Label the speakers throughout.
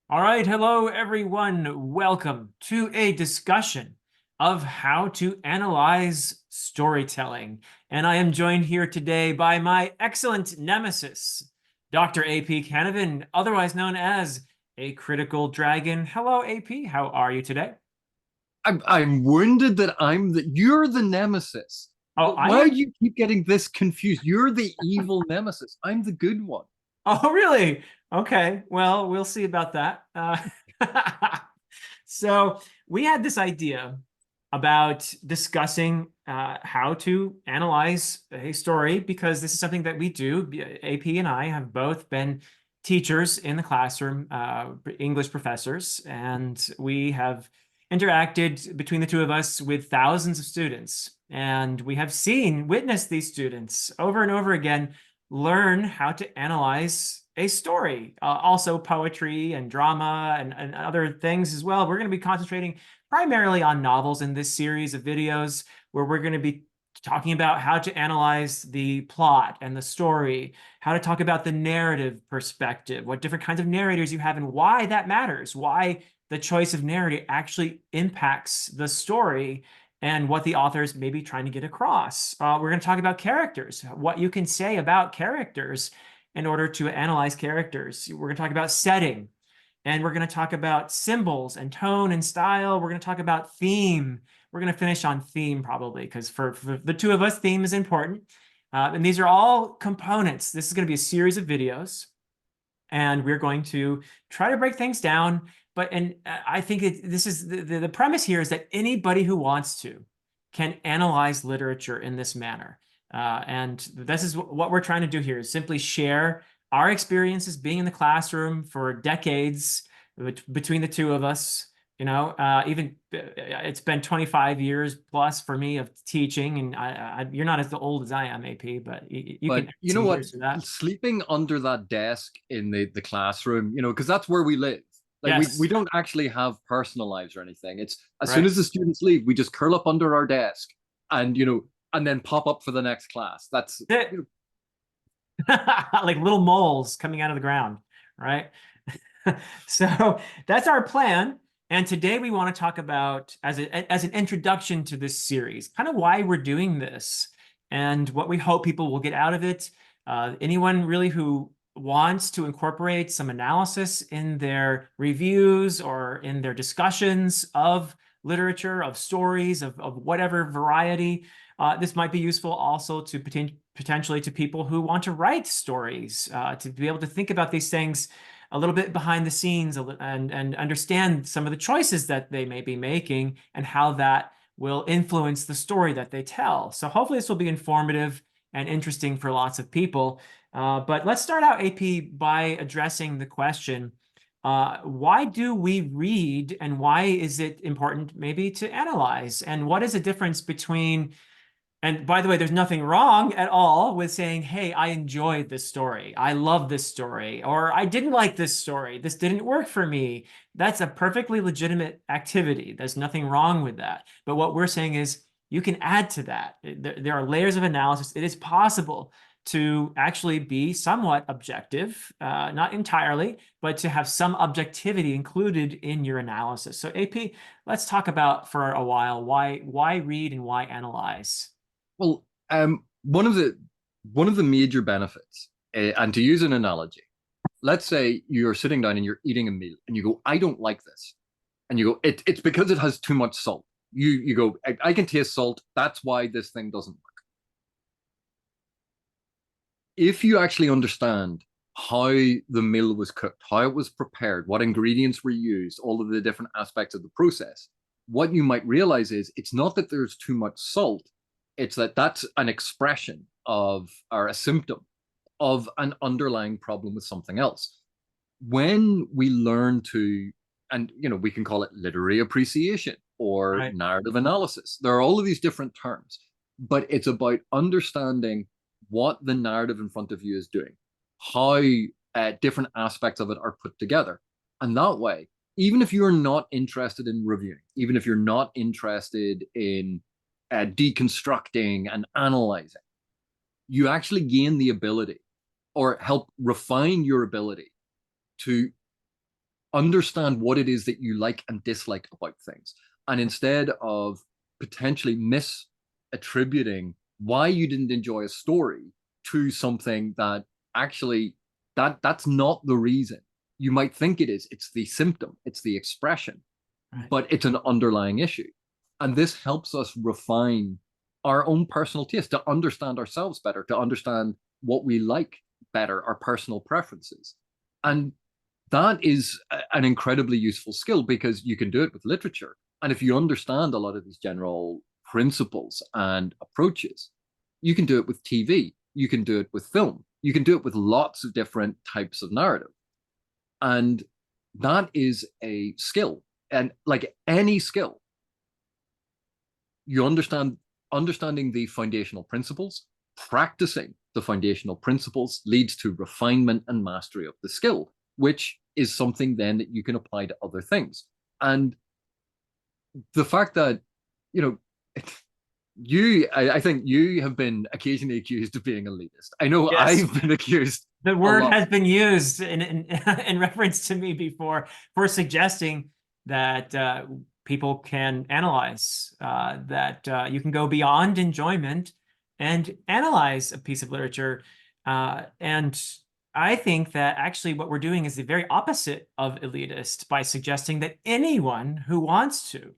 Speaker 1: All right, hello everyone. Welcome to a discussion of how to analyze storytelling. And I am joined here today by my excellent nemesis, Dr. AP Canavan, otherwise known as a critical dragon. Hello, AP. How are you today?
Speaker 2: I'm wounded that you're the nemesis.
Speaker 1: Oh, I
Speaker 2: Why
Speaker 1: am.
Speaker 2: do you keep getting this confused? You're the evil nemesis. I'm the good one.
Speaker 1: Oh, really? Okay. Well, we'll see about that. So we had this idea about discussing how to analyze a story because this is something that we do. AP and I have both been teachers in the classroom, English professors, and we have interacted between the two of us with thousands of students. And we have witnessed these students over and over again learn how to analyze a story. Also poetry and drama and other things as well. We're going to be concentrating primarily on novels in this series of videos where we're going to be talking about how to analyze the plot and the story, how to talk about the narrative perspective, what different kinds of narrators you have and why that matters, why the choice of narrator actually impacts the story and what the authors may be trying to get across. We're going to talk about characters, what you can say about characters in order to analyze characters. We're going to talk about setting, and we're going to talk about symbols and tone and style. We're going to talk about theme. We're going to finish on theme probably because for the two of us, theme is important. And these are all components. This is going to be a series of videos, and we're going to try to break things down. And I think this is the premise here is that anybody who wants to can analyze literature in this manner. And this is what we're trying to do here is simply share our experiences being in the classroom for decades between the two of us. Even it's been 25 years plus for me of teaching, and you're not as old as I am, AP, but you can
Speaker 2: But
Speaker 1: add
Speaker 2: you know
Speaker 1: some
Speaker 2: what?
Speaker 1: years to that.
Speaker 2: Sleeping under that desk in the classroom, because that's where we live. Like we
Speaker 1: Yes,
Speaker 2: don't actually have personal lives or anything. It's as soon
Speaker 1: right.
Speaker 2: as the students leave, we just curl up under our desk and and then pop up for the next class. That's you know,
Speaker 1: Like little moles coming out of the ground, right? So that's our plan. And today we want to talk about, as an introduction to this series, kind of why we're doing this and what we hope people will get out of it. Anyone really who wants to incorporate some analysis in their reviews or in their discussions of literature, of stories, of whatever variety, this might be useful also to potentially to people who want to write stories, to be able to think about these things a little bit behind the scenes and understand some of the choices that they may be making and how that will influence the story that they tell. So hopefully this will be informative and interesting for lots of people. But let's start out, AP, by addressing the question, why do we read and why is it important maybe to analyze? And what is the difference between and by the way, there's nothing wrong at all with saying, hey, I enjoyed this story. I love this story. Or I didn't like this story. This didn't work for me. That's a perfectly legitimate activity. There's nothing wrong with that. But what we're saying is you can add to that. There are layers of analysis. It is possible to actually be somewhat objective, not entirely, but to have some objectivity included in your analysis. So AP, let's talk about for a while why read and why analyze.
Speaker 2: well, one of the major benefits, and to use an analogy, let's say you're sitting down and you're eating a meal and you go, I don't like this. And you go, it's because it has too much salt. You go, I can taste salt. That's why this thing doesn't work. If you actually understand how the meal was cooked, how it was prepared, what ingredients were used, all of the different aspects of the process, what you might realize is it's not that there's too much salt, it's that that's an expression of, or a symptom of an underlying problem with something else. When we learn to, and we can call it literary appreciation or
Speaker 1: Right.
Speaker 2: narrative analysis, there are all of these different terms, but it's about understanding what the narrative in front of you is doing, how different aspects of it are put together. And that way, even if you're not interested in reviewing, even if you're not interested in deconstructing and analyzing, you actually gain the ability or help refine your ability to understand what it is that you like and dislike about things. And instead of potentially misattributing why you didn't enjoy a story to something that actually that's not the reason. You might think it is. It's the symptom, it's the expression,
Speaker 1: Right.
Speaker 2: but it's an underlying issue. And this helps us refine our own personal taste, to understand ourselves better, to understand what we like better, our personal preferences. And that is an incredibly useful skill, because you can do it with literature. And if you understand a lot of these general principles and approaches, you can do it with TV, you can do it with film, you can do it with lots of different types of narrative. And that is a skill. And like any skill, you understanding the foundational principles, practicing the foundational principles leads to refinement and mastery of the skill, which is something then that you can apply to other things. And the fact that, you know, I think you have been occasionally accused of being elitist. I know
Speaker 1: Yes.
Speaker 2: I've been accused.
Speaker 1: The word has been used in reference to me before for suggesting that people can analyze, that you can go beyond enjoyment and analyze a piece of literature. And I think that actually what we're doing is the very opposite of elitist by suggesting that anyone who wants to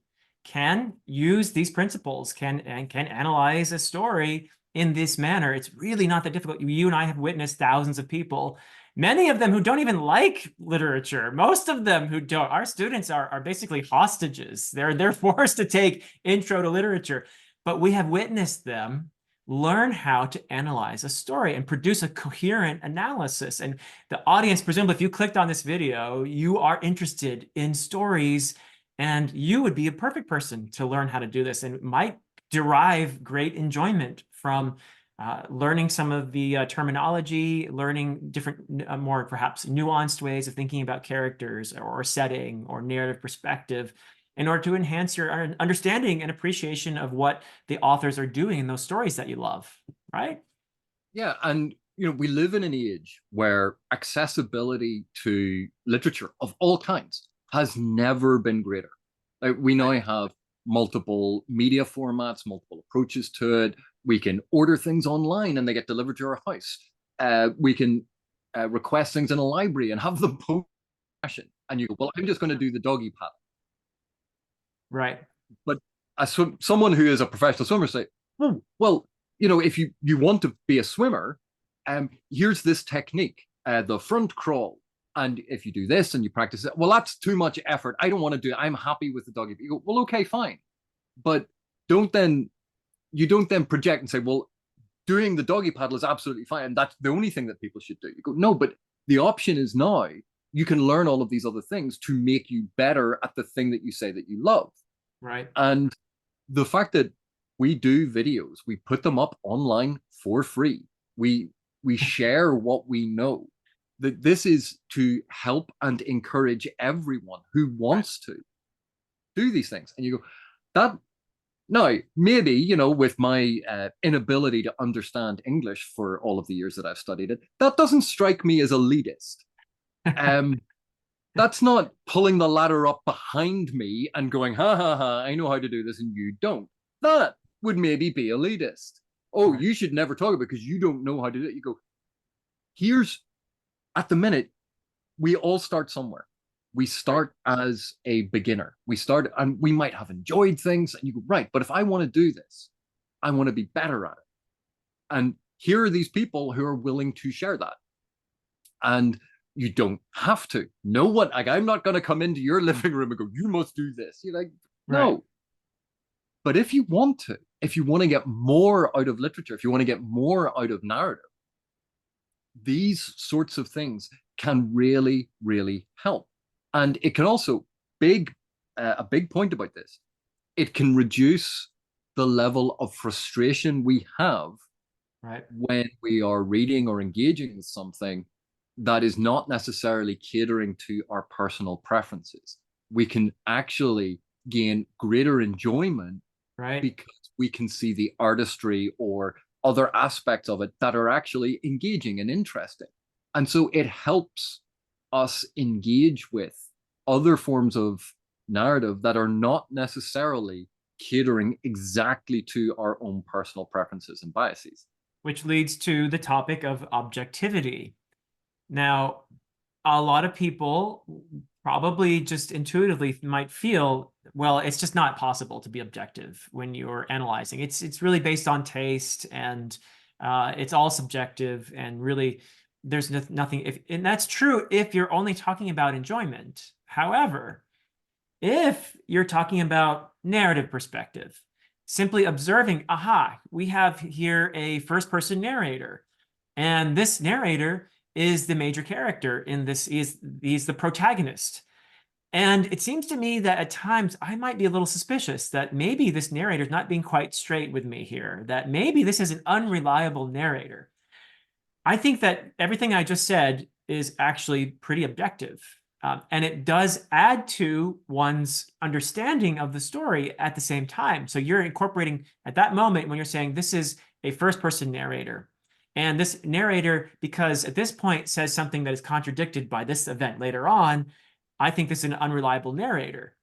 Speaker 1: can use these principles, can analyze a story in this manner. It's really not that difficult. You and I have witnessed thousands of people, many of them who don't even like literature, most of them who don't. Our students are basically hostages. They're forced to take intro to literature, but we have witnessed them learn how to analyze a story and produce a coherent analysis. And the audience, presumably, if you clicked on this video, you are interested in stories, and you would be a perfect person to learn how to do this, and might derive great enjoyment from learning some of the terminology, learning different, more perhaps nuanced ways of thinking about characters or setting or narrative perspective, in order to enhance your understanding and appreciation of what the authors are doing in those stories that you love, right?
Speaker 2: Yeah, and we live in an age where accessibility to literature of all kinds has never been greater. Like, we now have multiple media formats, multiple approaches to it. We can order things online and they get delivered to our house. We can request things in a library and have them posted. And you go, well, I'm just going to do the doggy paddle.
Speaker 1: Right.
Speaker 2: But as someone who is a professional swimmer say, oh, well, if you want to be a swimmer, here's this technique, the front crawl. And if you do this and you practice it, well, that's too much effort. I don't want to do it. I'm happy with the doggy. You go, well, okay, fine. But you don't then project and say, well, doing the doggy paddle is absolutely fine, and that's the only thing that people should do. You go, no, but the option is now you can learn all of these other things to make you better at the thing that you say that you love.
Speaker 1: Right.
Speaker 2: And the fact that we do videos, we put them up online for free. We share what we know. That this is to help and encourage everyone who wants to do these things. And you go, that now, maybe, with my inability to understand English for all of the years that I've studied it, that doesn't strike me as elitist. That's not pulling the ladder up behind me and going, ha, ha, ha, I know how to do this and you don't. That would maybe be elitist. Oh, you should never talk about it because you don't know how to do it. You go, at the minute, we all start somewhere. We start as a beginner. We start, and we might have enjoyed things, and you go, right, but if I want to do this, I want to be better at it. And here are these people who are willing to share that. And you don't have to. No one, like, I'm not going to come into your living room and go, you must do this. You're like, no. Right. But if you want to get more out of literature, if you want to get more out of narrative, these sorts of things can really, really help. And it can also, a big point about this, it can reduce the level of frustration we have when we are reading or engaging with something that is not necessarily catering to our personal preferences. We can actually gain greater enjoyment because we can see the artistry or other aspects of it that are actually engaging and interesting. And so it helps us engage with other forms of narrative that are not necessarily catering exactly to our own personal preferences and biases.
Speaker 1: Which leads to the topic of objectivity. Now, a lot of people probably just intuitively might feel, well, it's just not possible to be objective when you're analyzing. It's really based on taste, and it's all subjective, and really there's nothing. And that's true if you're only talking about enjoyment. However, if you're talking about narrative perspective, simply observing, aha, we have here a first-person narrator, and this narrator is the major character in this. He's the protagonist. And it seems to me that at times I might be a little suspicious that maybe this narrator is not being quite straight with me here, that maybe this is an unreliable narrator. I think that everything I just said is actually pretty objective. And it does add to one's understanding of the story at the same time. So you're incorporating at that moment when you're saying this is a first-person narrator. And this narrator, because at this point says something that is contradicted by this event later on, I think this is an unreliable narrator.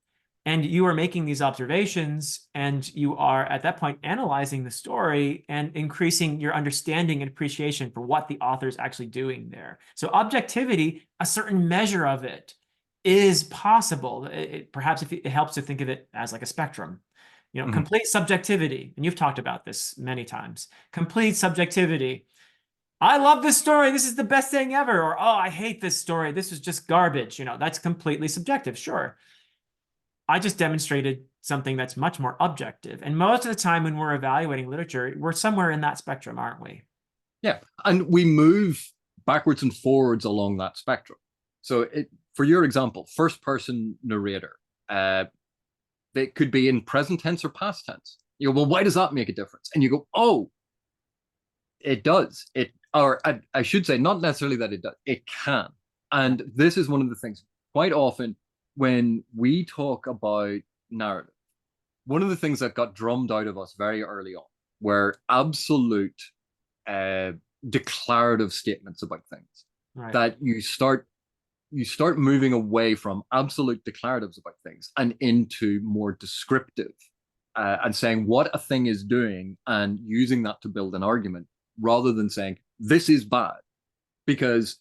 Speaker 1: And you are making these observations, and you are at that point analyzing the story and increasing your understanding and appreciation for what the author is actually doing there. So objectivity, a certain measure of it, is possible. Perhaps if it helps to think of it as like a spectrum. Complete subjectivity, and you've talked about this many times. Complete subjectivity. I love this story. This is the best thing ever. Or, oh, I hate this story. This is just garbage. That's completely subjective. Sure. I just demonstrated something that's much more objective. And most of the time when we're evaluating literature, we're somewhere in that spectrum, aren't we?
Speaker 2: Yeah. And we move backwards and forwards along that spectrum. So for your example, first person narrator, they could be in present tense or past tense. You go, well, why does that make a difference? And you go, oh, it does. Or I should say, not necessarily that it does, it can. And this is one of the things quite often when we talk about narrative, one of the things that got drummed out of us very early on were absolute declarative statements about things. Right. That you start moving away from absolute declaratives about things and into more descriptive and saying what a thing is doing and using that to build an argument rather than saying this is bad. Because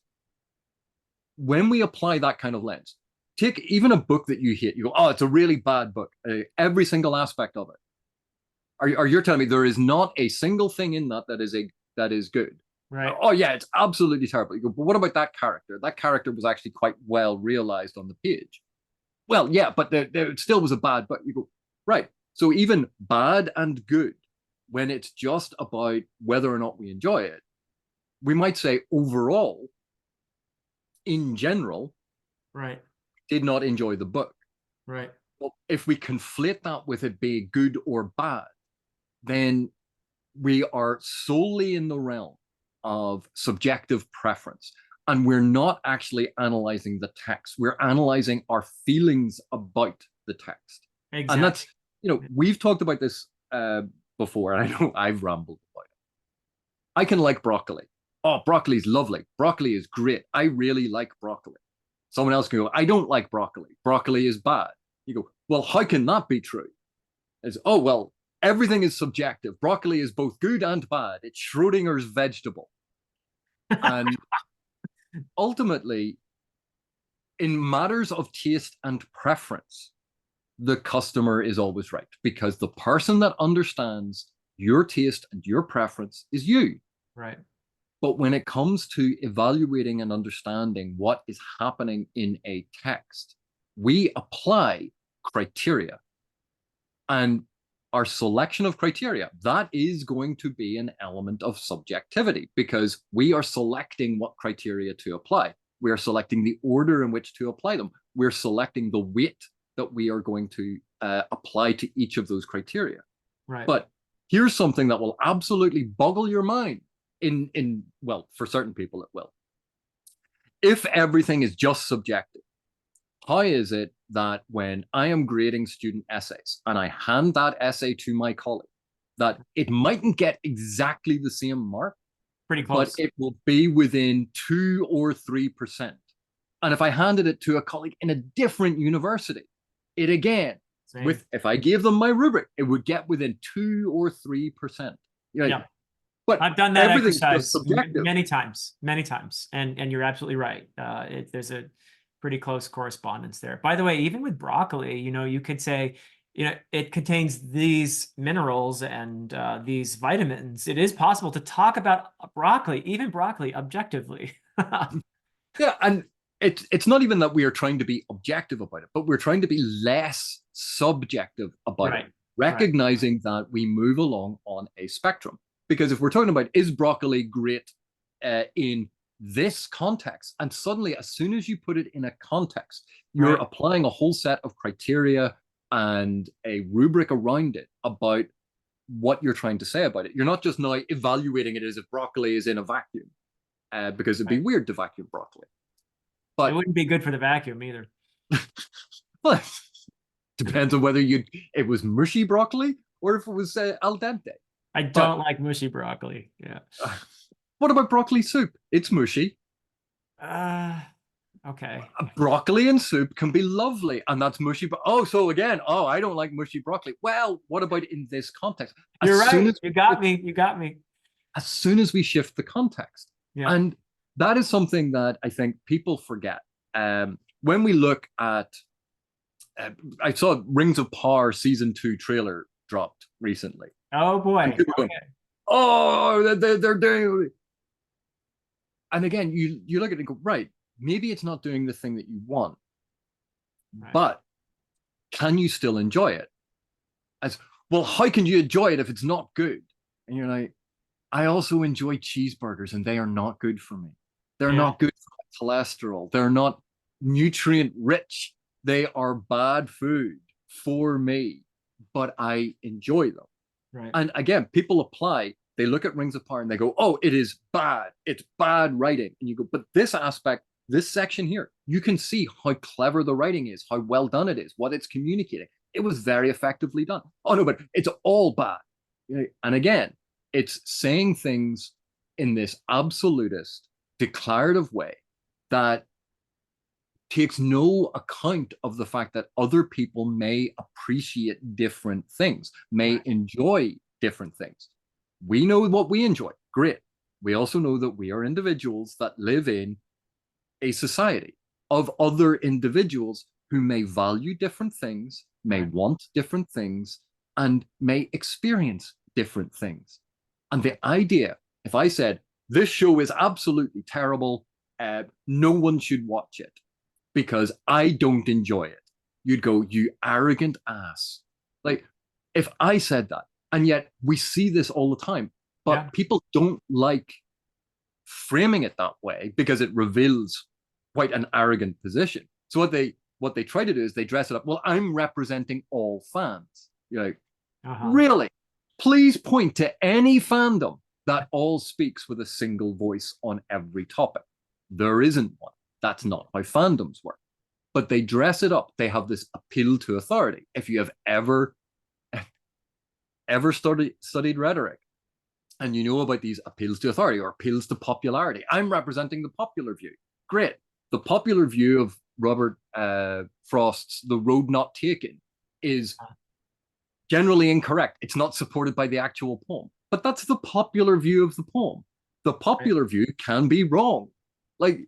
Speaker 2: when we apply that kind of lens, take even a book that you hate, you go, oh, it's a really bad book, every single aspect of it. Are you telling me there is not a single thing in that is good?
Speaker 1: Right.
Speaker 2: Oh yeah, it's absolutely terrible. You go, but what about that character? That character was actually quite well realized on the page. Well, yeah, but there still was a bad book. You go, right. So even bad and good, when it's just about whether or not we enjoy it, we might say overall, in general,
Speaker 1: right,
Speaker 2: did not enjoy the book.
Speaker 1: Right.
Speaker 2: Well, if we conflate that with it being good or bad, then we are solely in the realm of subjective preference. And we're not actually analyzing the text. We're analyzing our feelings about the text. Exactly. And that's, we've talked about this before, and I know I've rambled about it. I can like broccoli. Oh, broccoli is lovely. Broccoli is great. I really like broccoli. Someone else can go, I don't like broccoli. Broccoli is bad. You go, well, how can that be true? It's, oh, well, everything is subjective. Broccoli is both good and bad. It's Schrodinger's vegetable. And ultimately, in matters of taste and preference, the customer is always right, because the person that understands your taste and your preference is you.
Speaker 1: Right.
Speaker 2: But when it comes to evaluating and understanding what is happening in a text, we apply criteria. And our selection of criteria, that is going to be an element of subjectivity, because we are selecting what criteria to apply. We are selecting the order in which to apply them. We're selecting the weight that we are going to apply to each of those criteria. Right. But here's something that will absolutely boggle your mind. Well, for certain people it will. If everything is just subjective, how is it that when I am grading student essays and I hand that essay to my colleague, that it mightn't get exactly the same mark,
Speaker 1: pretty close,
Speaker 2: but it will be within 2 or 3%, And if I handed it to a colleague in a different university, it again,
Speaker 1: Same.
Speaker 2: if I gave them my rubric, it would get within 2 or 3%.
Speaker 1: Yeah.
Speaker 2: But
Speaker 1: I've done that
Speaker 2: everything's just
Speaker 1: exercise
Speaker 2: subjective.
Speaker 1: many times, and you're absolutely right. There's a pretty close correspondence there. By the way, even with broccoli, you could say, it contains these minerals and these vitamins. It is possible to talk about broccoli, even broccoli, objectively.
Speaker 2: Yeah, and it's not even that we are trying to be objective about it, but we're trying to be less subjective about
Speaker 1: Right.
Speaker 2: it, recognizing that we move along on a spectrum. Because if we're talking about is broccoli great in this context, and suddenly as soon as you put it in a context, you're
Speaker 1: Right.
Speaker 2: applying a whole set of criteria and a rubric around it about what you're trying to say about it. You're not just now evaluating it as if broccoli is in a vacuum, because it'd be weird to vacuum broccoli.
Speaker 1: It wouldn't be good for the vacuum either.
Speaker 2: But depends on whether it was mushy broccoli or if it was al dente.
Speaker 1: I don't like mushy broccoli. Yeah.
Speaker 2: What about broccoli soup? It's mushy.
Speaker 1: Okay.
Speaker 2: Broccoli and soup can be lovely, and that's mushy. But so again, I don't like mushy broccoli. Well, what about in this context?
Speaker 1: You're right. You got me. You got me.
Speaker 2: As soon as we shift the context,
Speaker 1: Yeah.
Speaker 2: and that is something that I think people forget. When we look at, I saw Rings of Power season 2 trailer dropped recently.
Speaker 1: Oh boy.
Speaker 2: And people going, oh, they're doing. And again, you look at it and go, right, maybe it's not doing the thing that you want,
Speaker 1: Right.
Speaker 2: but can you still enjoy it? As well, how can you enjoy it if it's not good? And you're like, I also enjoy cheeseburgers, and they are not good for me. They're not good for cholesterol. They're not nutrient rich. They are bad food for me, but I enjoy them.
Speaker 1: Right.
Speaker 2: And again, people apply, they look at Rings of Power and they go, oh, it is bad. It's bad writing. And you go, but this aspect, this section here, you can see how clever the writing is, how well done it is, what it's communicating. It was very effectively done. Oh, no, but it's all bad. And again, it's saying things in this absolutist, declarative way that takes no account of the fact that other people may appreciate different things, may enjoy different things. We know what we enjoy. Great. We also know that we are individuals that live in a society of other individuals who may value different things, may want different things, and may experience different things. And the idea, if I said, this show is absolutely terrible, no one should watch it because I don't enjoy it, you'd go, you arrogant ass. Like, if I said that, and yet we see this all the time, but people don't like framing it that way because it reveals quite an arrogant position. So what they try to do is they dress it up. Well, I'm representing all fans. You're like, really? Please point to any fandom that all speaks with a single voice on every topic. There isn't one. That's not how fandoms work. But they dress it up. They have this appeal to authority. If you have ever studied rhetoric, and you know about these appeals to authority or appeals to popularity, I'm representing the popular view. Great. The popular view of Robert Frost's The Road Not Taken is generally incorrect. It's not supported by the actual poem. But that's the popular view of the poem. The popular view can be wrong. Like,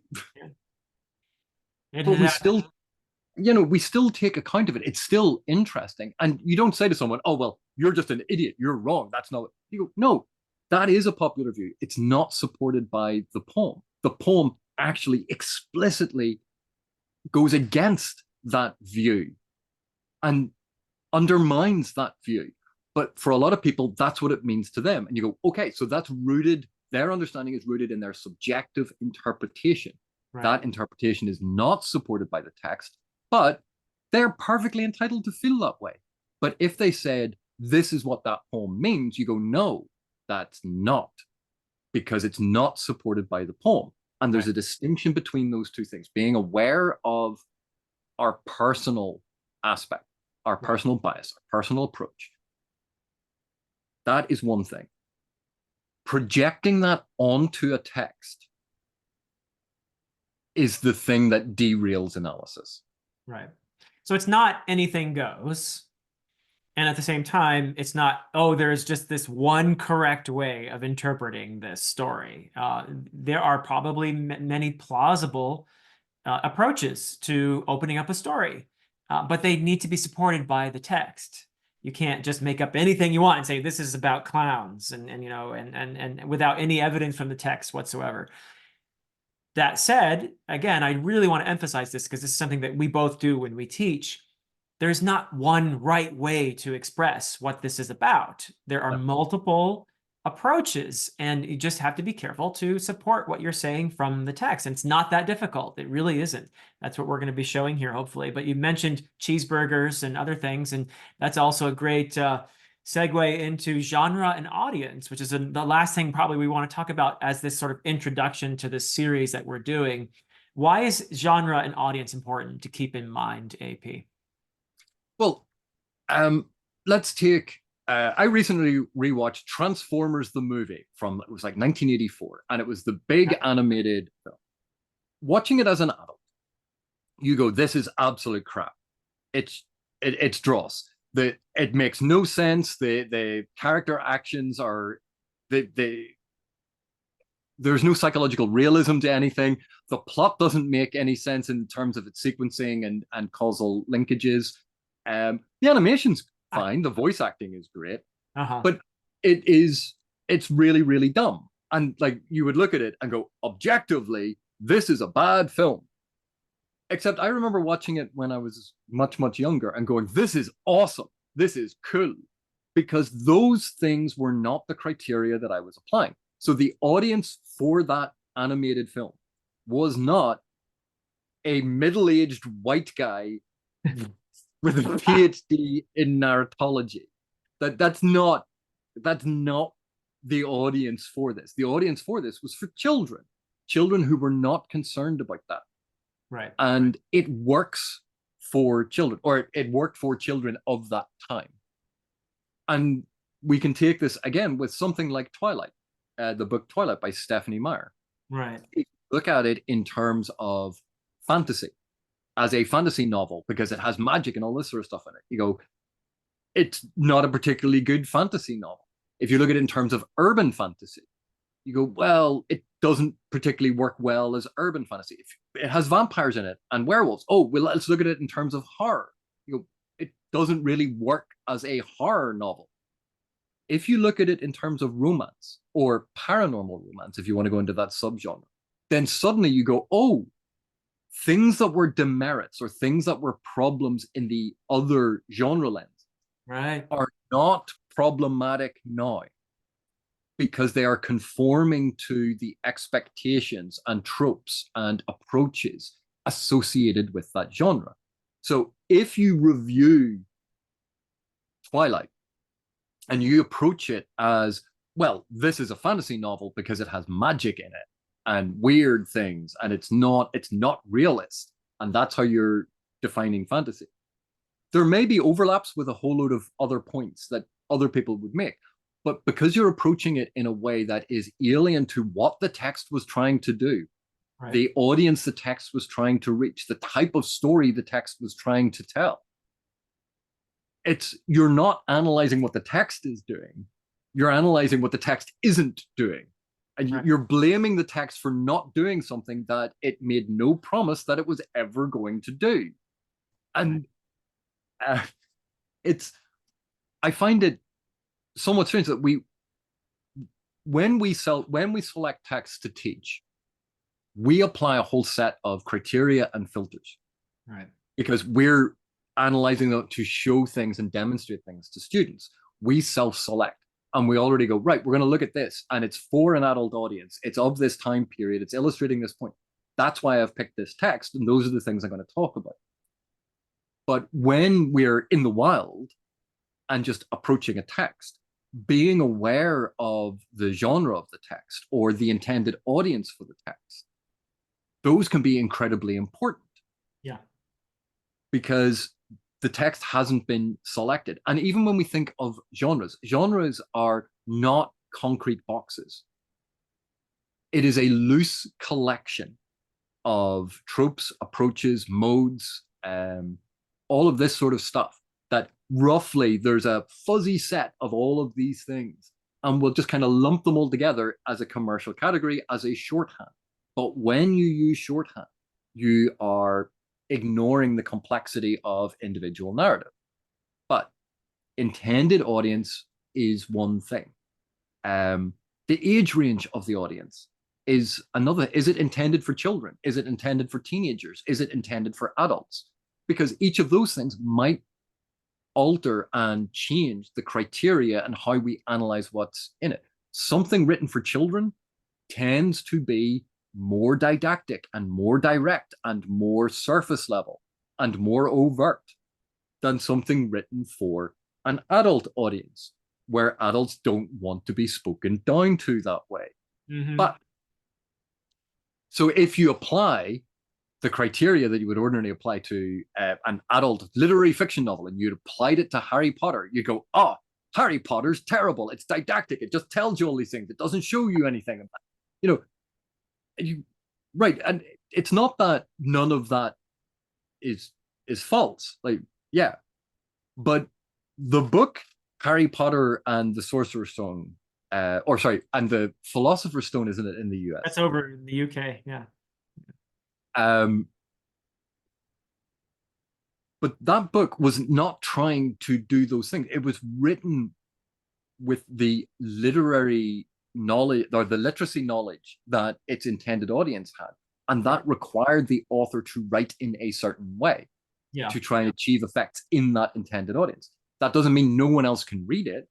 Speaker 2: but we still take account of it. It's still interesting. And you don't say to someone, oh, well, you're just an idiot. You're wrong. That's not. You go, no, that is a popular view. It's not supported by the poem. The poem actually explicitly goes against that view and undermines that view. But for a lot of people, that's what it means to them. And you go, okay, so that's rooted, their understanding is rooted in their subjective interpretation. That interpretation is not supported by the text, but they're perfectly entitled to feel that way. But if they said, this is what that poem means, you go, no, that's not, because it's not supported by the poem. And there's a distinction between those two things, being aware of our personal aspect, our personal bias, our personal approach. That is one thing. Projecting that onto a text is the thing that derails analysis.
Speaker 1: Right. So it's not anything goes. And at the same time, it's not, oh, there's just this one correct way of interpreting this story. There are probably many plausible approaches to opening up a story, but they need to be supported by the text. You can't just make up anything you want and say this is about clowns and you know and without any evidence from the text whatsoever. That said, again, I really want to emphasize this because this is something that we both do when we teach. There's not one right way to express what this is about. There are multiple approaches, and you just have to be careful to support what you're saying from the text. And it's not that difficult. It really isn't. That's what we're going to be showing here, hopefully. But you mentioned cheeseburgers and other things, and that's also a great segue into genre and audience, which is the last thing probably we want to talk about as this sort of introduction to this series that we're doing. Why is genre and audience important to keep in mind, AP?
Speaker 2: Well, let's take. I recently rewatched Transformers the movie from it was like 1984, and it was the big animated film. Watching it as an adult, you go, "This is absolute crap. It's dross. It makes no sense. The character actions are there's no psychological realism to anything. The plot doesn't make any sense in terms of its sequencing and causal linkages. The animation's fine. The voice acting is great, but it's really, really dumb. And like you would look at it and go, objectively, this is a bad film. Except I remember watching it when I was much, much younger and going, this is awesome. This is cool. Because those things were not the criteria that I was applying. So the audience for that animated film was not a middle-aged white guy with a PhD in narratology. That's not the audience for this. The audience for this was for children who were not concerned about that.
Speaker 1: Right.
Speaker 2: And it works for children, or it worked for children of that time. And we can take this again with something like Twilight, the book Twilight by Stephanie Meyer.
Speaker 1: Right.
Speaker 2: If you look at it in terms of fantasy, as a fantasy novel, because it has magic and all this sort of stuff in it, you go, it's not a particularly good fantasy novel. If you look at it in terms of urban fantasy, you go, well, it doesn't particularly work well as urban fantasy. If it has vampires in it and werewolves, oh, well, let's look at it in terms of horror. You go, it doesn't really work as a horror novel. If you look at it in terms of romance or paranormal romance, if you want to go into that subgenre, then suddenly you go, oh, things that were demerits or things that were problems in the other genre lens are not problematic now because they are conforming to the expectations and tropes and approaches associated with that genre. So if you review Twilight and you approach it as, well, this is a fantasy novel because it has magic in it and weird things, and it's not realist, and that's how you're defining fantasy. There may be overlaps with a whole load of other points that other people would make, but because you're approaching it in a way that is alien to what the text was trying to do, the audience the text was trying to reach, the type of story the text was trying to tell, you're not analyzing what the text is doing, you're analyzing what the text isn't doing. And you're blaming the text for not doing something that it made no promise that it was ever going to do. And I find it somewhat strange that when we select text to teach, we apply a whole set of criteria and filters.
Speaker 1: Right.
Speaker 2: Because we're analyzing them to show things and demonstrate things to students. We self-select. And we already go, right, we're going to look at this, and it's for an adult audience. It's of this time period. It's illustrating this point. That's why I've picked this text, and those are the things I'm going to talk about. But when we're in the wild and just approaching a text, being aware of the genre of the text or the intended audience for the text, those can be incredibly important.
Speaker 1: Yeah.
Speaker 2: Because the text hasn't been selected. And even when we think of genres are not concrete boxes. It is a loose collection of tropes, approaches, modes, all of this sort of stuff, that roughly there's a fuzzy set of all of these things, and we'll just kind of lump them all together as a commercial category, as a shorthand. But when you use shorthand, you are ignoring the complexity of individual narrative. But intended audience is one thing. The age range of the audience is another. Is it intended for children? Is it intended for teenagers? Is it intended for adults? Because each of those things might alter and change the criteria and how we analyze what's in it. Something written for children tends to be more didactic and more direct and more surface level and more overt than something written for an adult audience, where adults don't want to be spoken down to that way. But so if you apply the criteria that you would ordinarily apply to an adult literary fiction novel, and you'd applied it to Harry Potter, you go, oh, Harry Potter's terrible. It's didactic. It just tells you all these things. It doesn't show you anything. You know, right. And it's not that none of that is false. Like, yeah. But the book Harry Potter and the Sorcerer's Stone, and the Philosopher's Stone, isn't it, in the US?
Speaker 1: That's over in the UK, yeah.
Speaker 2: But that book was not trying to do those things. It was written with the literary knowledge, or the literacy knowledge, that its intended audience had. And that required the author to write in a certain way, to try and achieve effects in that intended audience. That doesn't mean no one else can read it.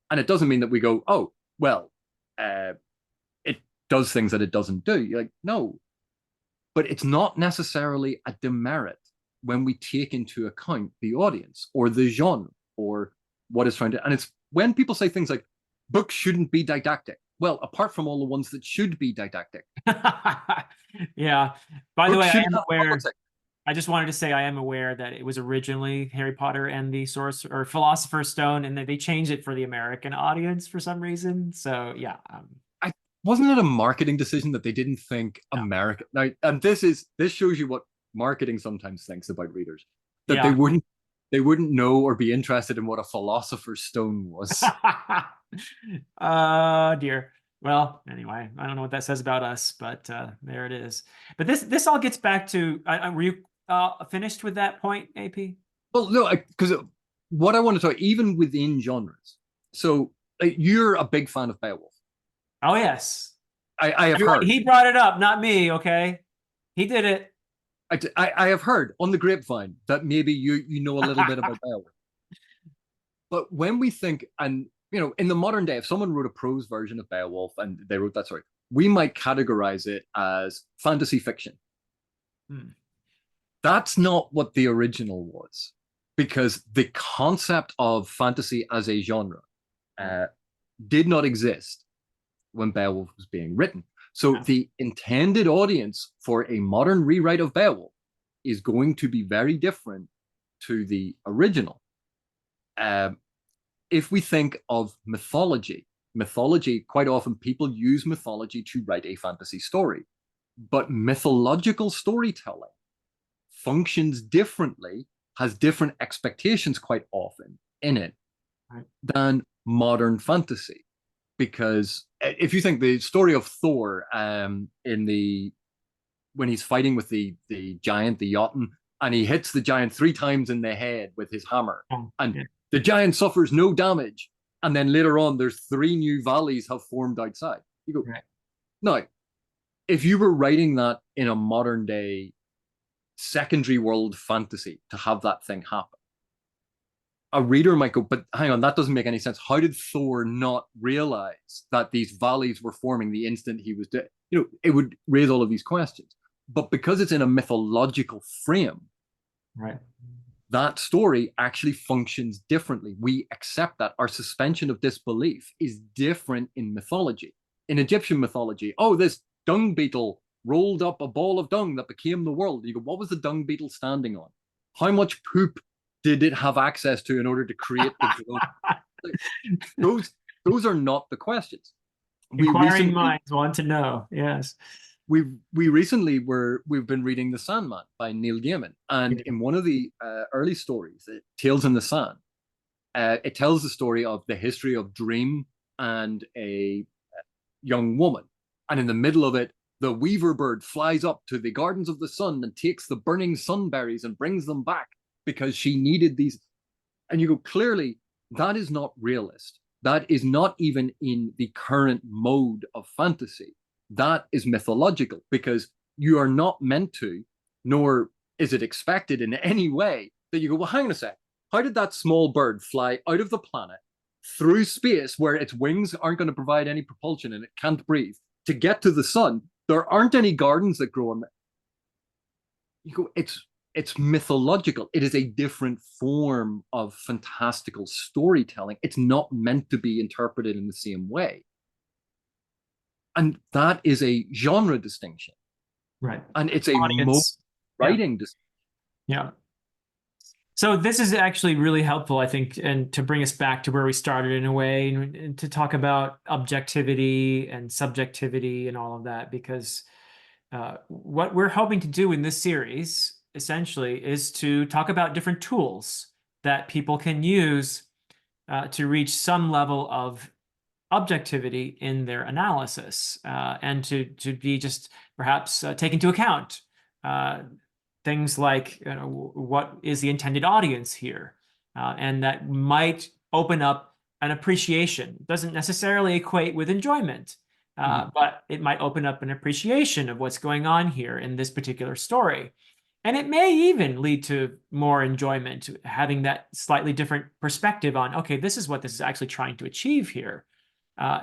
Speaker 2: And it doesn't mean that we go, oh, well, it does things that it doesn't do. You're like, no. But it's not necessarily a demerit when we take into account the audience or the genre or what it's trying to. And it's when people say things like, books shouldn't be didactic. Well, apart from all the ones that should be didactic.
Speaker 1: Yeah. By the way, I am aware.
Speaker 2: Politics.
Speaker 1: I just wanted to say I am aware that it was originally Harry Potter and the Philosopher's Stone, and that they changed it for the American audience for some reason. So yeah.
Speaker 2: Wasn't it a marketing decision that they didn't think American? Now, and this shows you what marketing sometimes thinks about readers. That they wouldn't know or be interested in what a Philosopher's Stone was.
Speaker 1: Dear. Well, anyway, I don't know what that says about us, but there it is. But this all gets back to, were you finished with that point, AP?
Speaker 2: Well, no, because what I want to talk, even within genres. So you're a big fan of Beowulf.
Speaker 1: Oh, yes.
Speaker 2: I have heard.
Speaker 1: He brought it up, not me, okay? He did it.
Speaker 2: I have heard on the grapevine that maybe you know a little bit about Beowulf. But when we think, and in the modern day, if someone wrote a prose version of Beowulf and they wrote that story, we might categorize it as fantasy fiction. That's not what the original was, because the concept of fantasy as a genre did not exist when Beowulf was being written. So the intended audience for a modern rewrite of Beowulf is going to be very different to the original. If we think of mythology, quite often people use mythology to write a fantasy story, but mythological storytelling functions differently, has different expectations quite often in it than modern fantasy. Because if you think the story of Thor when he's fighting with the giant, the Jotun, and he hits the giant 3 times in the head with his hammer, and the giant suffers no damage, and then later on there's 3 new valleys have formed outside. You go, now, if you were writing that in a modern day secondary world fantasy to have that thing happen, a reader might go, but hang on, that doesn't make any sense. How did Thor not realize that these valleys were forming the instant he was dead? It would raise all of these questions. But because it's in a mythological frame, that story actually functions differently. We accept that. Our suspension of disbelief is different in mythology. In Egyptian mythology, this dung beetle rolled up a ball of dung that became the world. You go, what was the dung beetle standing on? How much poop did it have access to in order to create the those are not the questions.
Speaker 1: Inquiring minds want to know. Yes.
Speaker 2: we recently we've been reading The Sandman by Neil Gaiman, and in one of the early stories, Tales in the Sand, it tells the story of the history of Dream and a young woman, and in the middle of it, the weaver bird flies up to the gardens of the sun and takes the burning sunberries and brings them back because she needed these. And you go, clearly, that is not realist. That is not even in the current mode of fantasy. That is mythological because you are not meant to, nor is it expected in any way that you go, well, hang on a sec. How did that small bird fly out of the planet through space where its wings aren't going to provide any propulsion and it can't breathe to get to the sun? There aren't any gardens that grow on it. You go, it's mythological. It is a different form of fantastical storytelling. It's not meant to be interpreted in the same way. And that is a genre distinction.
Speaker 1: Right.
Speaker 2: And it's a
Speaker 1: Audience.
Speaker 2: writing distinction.
Speaker 1: Yeah. So this is actually really helpful, I think, and to bring us back to where we started in a way, and to talk about objectivity and subjectivity and all of that, because what we're hoping to do in this series essentially is to talk about different tools that people can use to reach some level of objectivity in their analysis, and to be just perhaps take into account things like, you know, what is the intended audience here, and that might open up an appreciation. It doesn't necessarily equate with enjoyment, but it might open up an appreciation of what's going on here in this particular story. And it may even lead to more enjoyment, having that slightly different perspective on, okay, this is what this is actually trying to achieve here.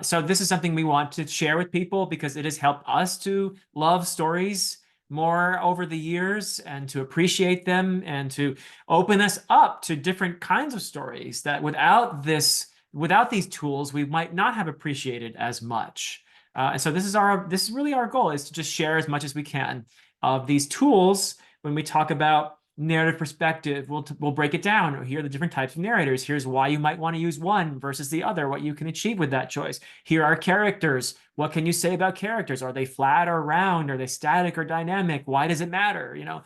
Speaker 1: So this is something we want to share with people because it has helped us to love stories more over the years and to appreciate them and to open us up to different kinds of stories that without these tools, we might not have appreciated as much. And so this is really our goal, is to just share as much as we can of these tools. When we talk about narrative perspective, we'll break it down. Or here are the different types of narrators. Here's why you might want to use one versus the other, what you can achieve with that choice. Here are characters. What can you say about characters? Are they flat or round? Are they static or dynamic? Why does it matter? You know,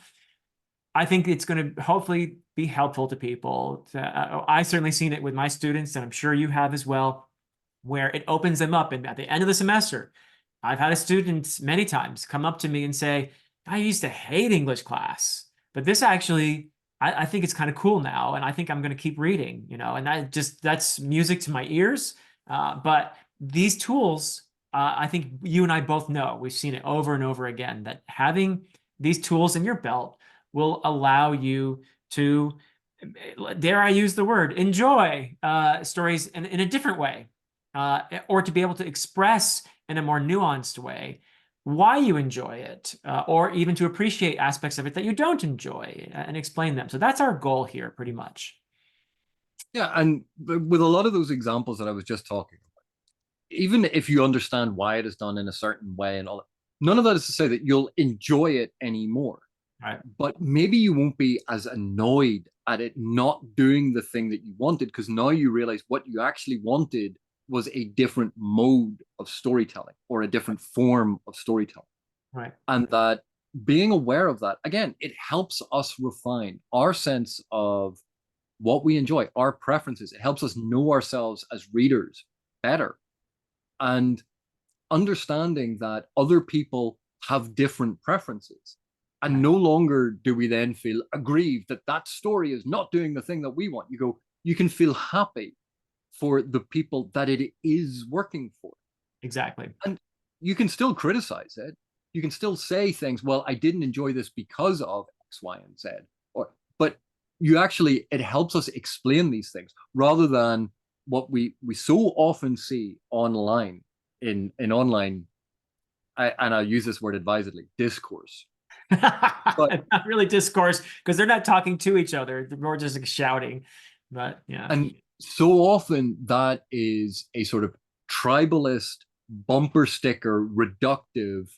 Speaker 1: I think it's going to hopefully be helpful to people. I've certainly seen it with my students, and I'm sure you have as well, where it opens them up. And at the end of the semester, I've had a student many times come up to me and say, I used to hate English class, but this actually, I think it's kind of cool now. And I think I'm going to keep reading, you know, and that's music to my ears. But these tools, I think you and I both know, we've seen it over and over again, that having these tools in your belt will allow you to, dare I use the word, enjoy stories in a different way, or to be able to express in a more nuanced way why you enjoy it, or even to appreciate aspects of it that you don't enjoy and explain them. So that's our goal here, pretty much.
Speaker 2: Yeah, and with a lot of those examples that I was just talking about, even if you understand why it is done in a certain way and all that, none of that is to say that you'll enjoy it anymore.
Speaker 1: Right.
Speaker 2: But maybe you won't be as annoyed at it not doing the thing that you wanted, because now you realize what you actually wanted was a different mode of storytelling or a different form of storytelling.
Speaker 1: Right.
Speaker 2: And that being aware of that, again, it helps us refine our sense of what we enjoy, our preferences. It helps us know ourselves as readers better. And understanding that other people have different preferences. And no longer do we then feel aggrieved that that story is not doing the thing that we want. You can feel happy for the people that it is working for.
Speaker 1: Exactly.
Speaker 2: And you can still criticize it. You can still say things, well, I didn't enjoy this because of X, Y, and Z. But it helps us explain these things rather than what we so often see online in online, and I use this word advisedly, discourse. But
Speaker 1: not really discourse, because they're not talking to each other. They're more just like shouting. But yeah.
Speaker 2: And so often that is a sort of tribalist, bumper sticker, reductive,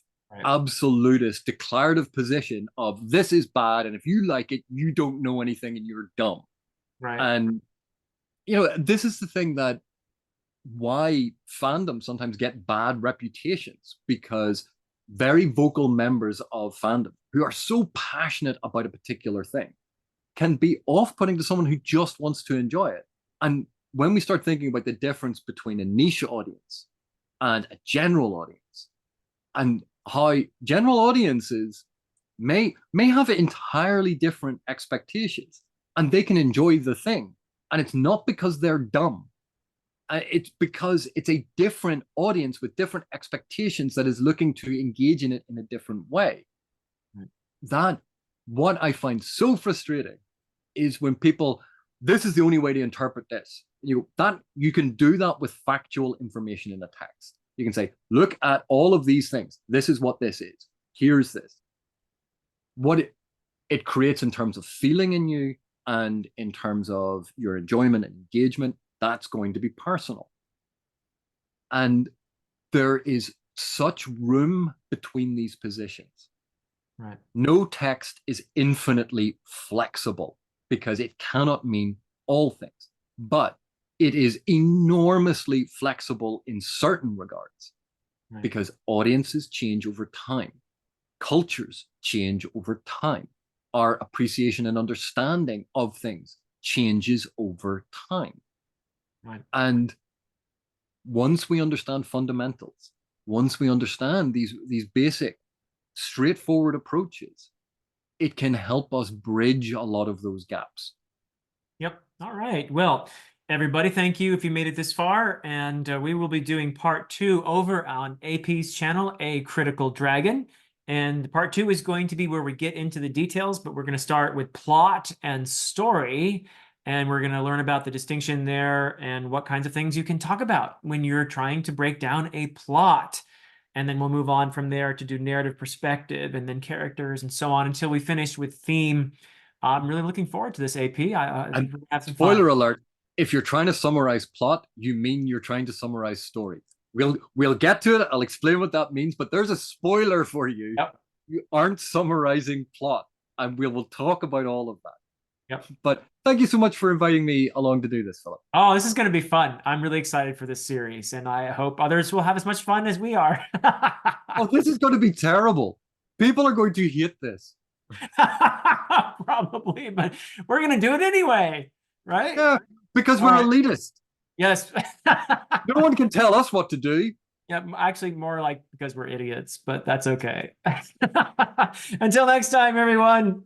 Speaker 2: absolutist, declarative position of this is bad, and if you like it, you don't know anything and you're dumb.
Speaker 1: Right.
Speaker 2: And this is the thing that why fandoms sometimes get bad reputations, because very vocal members of fandom who are so passionate about a particular thing can be off-putting to someone who just wants to enjoy it. And when we start thinking about the difference between a niche audience and a general audience, and how general audiences may have entirely different expectations, and they can enjoy the thing, and it's not because they're dumb. It's because it's a different audience with different expectations that is looking to engage in it in a different way. That, what I find so frustrating is when people, this is the only way to interpret this. You can do that with factual information in a text. You can say, look at all of these things. This is what this is. Here's this. What it creates in terms of feeling in you and in terms of your enjoyment and engagement, that's going to be personal. And there is such room between these positions.
Speaker 1: Right.
Speaker 2: No text is infinitely flexible because it cannot mean all things, but it is enormously flexible in certain regards, right, because audiences change over time. Cultures change over time. Our appreciation and understanding of things changes over time.
Speaker 1: Right.
Speaker 2: And once we understand fundamentals, once we understand these basic, straightforward approaches, it can help us bridge a lot of those gaps.
Speaker 1: Yep. All right. Well, everybody, thank you if you made it this far. And we will be doing part 2 over on AP's channel, A Critical Dragon. And part 2 is going to be where we get into the details, but we're going to start with plot and story. And we're going to learn about the distinction there and what kinds of things you can talk about when you're trying to break down a plot. And then we'll move on from there to do narrative perspective and then characters and so on until we finish with theme. I'm really looking forward to this, AP. I think we're gonna have some
Speaker 2: spoiler
Speaker 1: fun.
Speaker 2: alert, if you're trying to summarize plot, you mean you're trying to summarize story. We'll get to it. I'll explain what that means, but there's a spoiler for you.
Speaker 1: Yep.
Speaker 2: You aren't summarizing plot, and we will talk about all of that.
Speaker 1: Yep.
Speaker 2: But thank you so much for inviting me along to do this, Philip.
Speaker 1: Oh, this is going to be fun. I'm really excited for this series, and I hope others will have as much fun as we are.
Speaker 2: Oh, this is going to be terrible. People are going to hate this.
Speaker 1: Probably, but we're going to do it anyway, right?
Speaker 2: Yeah, because we're elitist.
Speaker 1: Yes.
Speaker 2: No one can tell us what to do.
Speaker 1: Yeah, actually more like because we're idiots, but that's okay. Until next time, everyone.